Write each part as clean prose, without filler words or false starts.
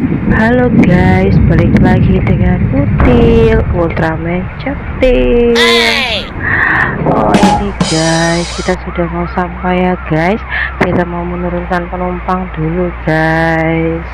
Halo guys, balik lagi dengan Util Ultraman Cantik. Oh ini guys, kita sudah mau sampai ya guys. Kita mau menurunkan penumpang dulu guys.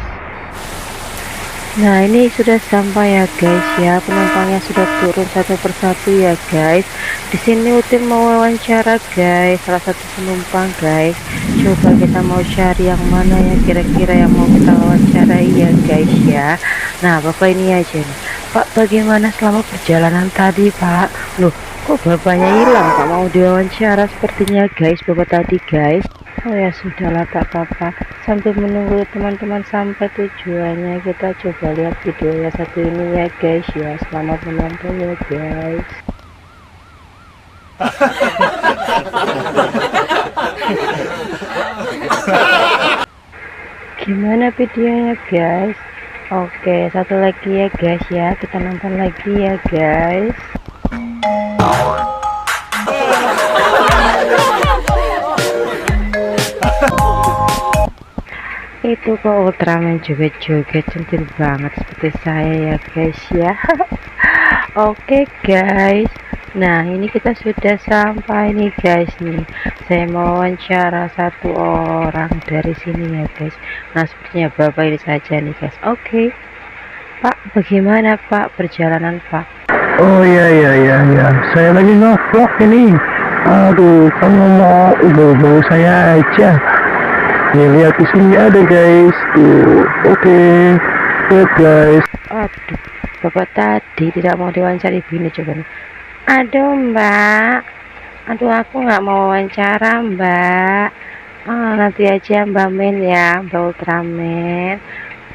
Nah ini sudah sampai ya guys ya, penumpangnya sudah turun satu persatu ya guys. Di sini Util mau wawancara guys, salah satu penumpang guys. Coba kita mau cari yang mana ya kira-kira yang mau kita wawancarai ya guys ya. Nah bapak ini aja nih, Pak, bagaimana selama perjalanan tadi Pak? Loh kok bapaknya hilang, Pak mau diwawancara sepertinya guys, bapak tadi guys. Oh ya sudahlah tak apa-apa, sambil menunggu teman-teman sampai tujuannya kita coba lihat video yang satu ini ya guys ya. Selamat menonton ya guys. Gimana videonya guys? Oke, satu lagi ya guys ya, kita nonton lagi ya guys. Itu kok Ultraman joget-joget centil banget seperti saya ya guys ya. Oke guys, nah ini kita sudah sampai nih guys nih. Saya mau wawancara satu orang dari sini ya guys. Nah sepertinya bapak ini saja nih guys. Oke Pak, bagaimana Pak perjalanan Pak? Oh ya, saya lagi nge-vlog ini. Aduh, kamu mau bawa saya aja. Nih lihat di sini ada guys. Tuh, oke. Lihat guys. Aduh, bapak tadi tidak mau diwawancara ibu ini coba nih. Aduh mbak, aduh aku nggak mau wawancara mbak. Nanti aja mbak Min ya, mbak Ultraman.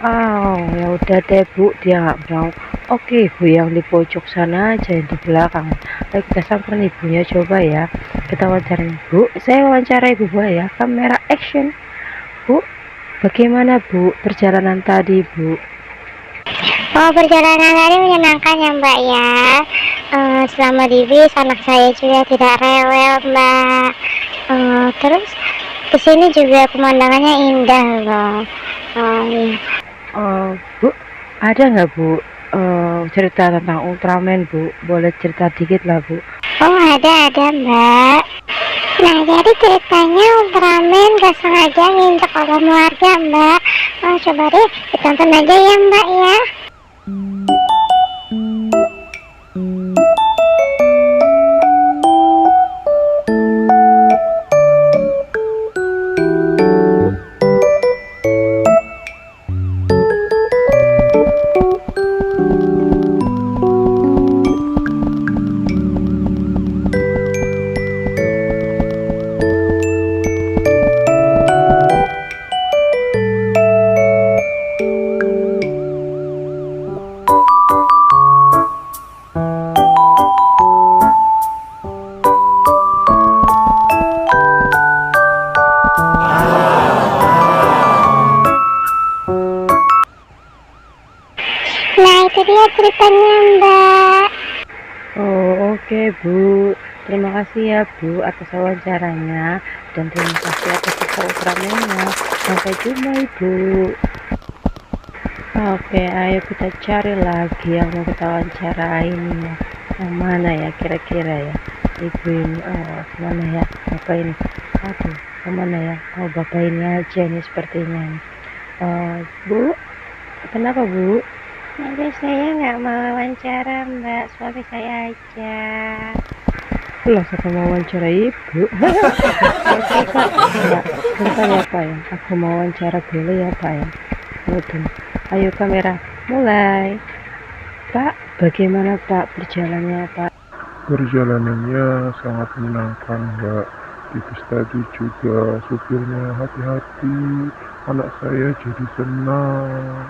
Oh ya udah deh bu, dia nggak mau. Oke ibu yang di pojok sana aja, yang di belakang. Ayo kita samperin ibunya coba ya, kita wawancarai bu. Saya wawancara ibu boleh ya, kamera action. Bu, bagaimana bu perjalanan tadi bu? Oh, perjalanan tadi menyenangkan ya mbak ya. Selama di bis anak saya juga tidak rewel mbak. Terus kesini juga pemandangannya indah loh. Iya. Bu, ada nggak bu cerita tentang Ultraman bu? Boleh cerita dikit lah bu. Oh ada mbak. Nah jadi ceritanya Ultraman gak sengaja nginjek orang warga mbak. Coba deh ditonton aja ya mbak ya. Nah itu dia ceritanya mbak. Oh oke bu, terima kasih ya bu atas wawancaranya, dan terima kasih atas cerita Ultramannya. Sampai jumpa ibu. Oke ayo kita cari lagi yang mau kita wawancarai ini ya. Yang mana ya kira-kira ya ibu ini? Oh mana ya bapak ini? Aduh kemana ya? Oh bapak ini aja nih sepertinya nih. Bu, kenapa bu? Nanti saya nggak mau wawancara mbak, suami saya aja. Lah saya mau wawancara ibu. Oke pak, enggak, bentar ya pak ya, aku mau wawancara dulu ya pak ya. Udah, ayo kamera mulai. Pak, bagaimana pak perjalanannya pak? Perjalanannya sangat menyenangkan mbak. Di bus tadi juga supirnya hati-hati. Anak saya jadi senang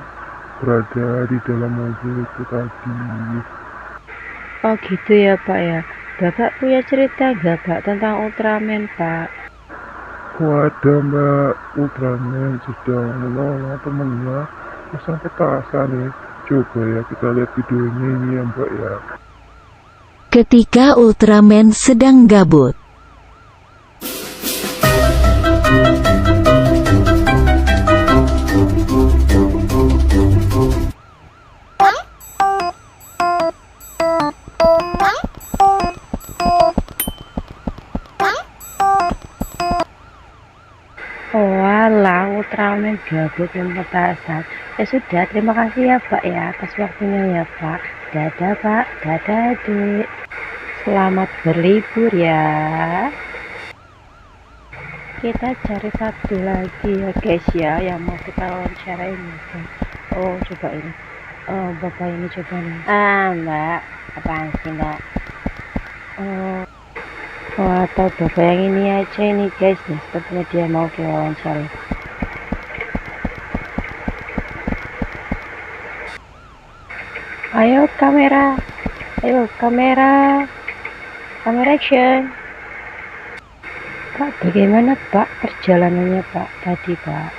berada di dalam mobil itu tadi. Oh gitu ya pak ya. Bapak punya cerita nggak pak tentang Ultraman pak? Ada mbak, Ultraman sedang menolong temennya pasang petasan nih. Coba ya kita lihat videonya ini ya mbak ya. Ketika Ultraman sedang gabut, gabut dan petasan. Ya sudah, terima kasih ya Pak ya atas waktunya ya Pak. Dadah Pak, dadah adik. Selamat berlibur ya. Kita cari satu lagi ya guys ya yang mau kita wawancara ini. Oh coba ini. Oh bapak ini coba nih. Mbak, apaan sih mbak? Oh atau bapak yang ini aja ini guys nih, sepertinya dia mau diwawancara. Ayo kamera action. Pak, bagaimana Pak perjalanannya Pak tadi Pak?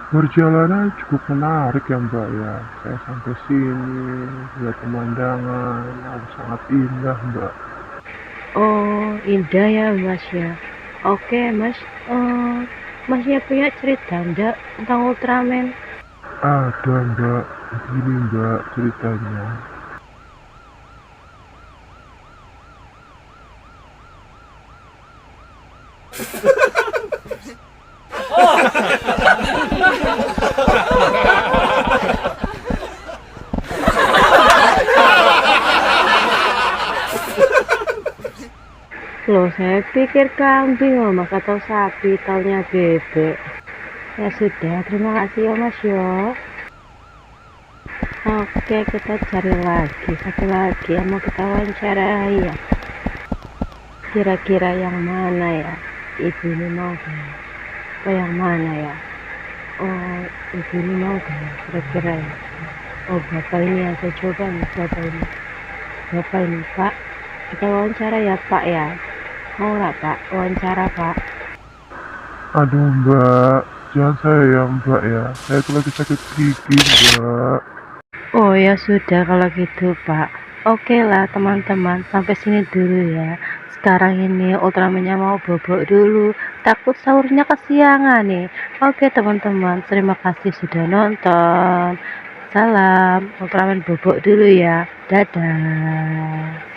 Perjalanan cukup menarik ya Mbak ya. Saya sampai sini lihat pemandangan yang sangat indah Mbak. Oh indah ya Mas ya. Oke Mas, Masnya punya cerita enggak tentang Ultraman? Ada Mbak, begini Mbak ceritanya. Loh saya pikir kambing loh Mas atau sapi, taunya bebek. Ya sudah, terima kasih ya Mas yo. Oke, kita cari lagi, satu lagi yang mau kita wawancarai ya. Kira-kira yang mana ya? Ibu ini mau gak? Apa yang mana ya? Oh, ibu ini mau gak? Kira-kira ya. Oh, bapak ini yang saya coba nih, bapak ini. Bapak ini, Pak. Kita wawancara ya, Pak ya. Mau nggak, Pak? Wawancara, Pak. Aduh Mbak, jangan saya ya Mbak ya. Saya tuh lagi sakit gigi Mbak. Oh ya sudah kalau gitu Pak. Oke lah teman-teman, sampai sini dulu ya. Sekarang ini Ultramannya mau bobok dulu, takut sahurnya kesiangan nih. Oke teman-teman, terima kasih sudah nonton. Salam, Ultraman bobok dulu ya. Dadah.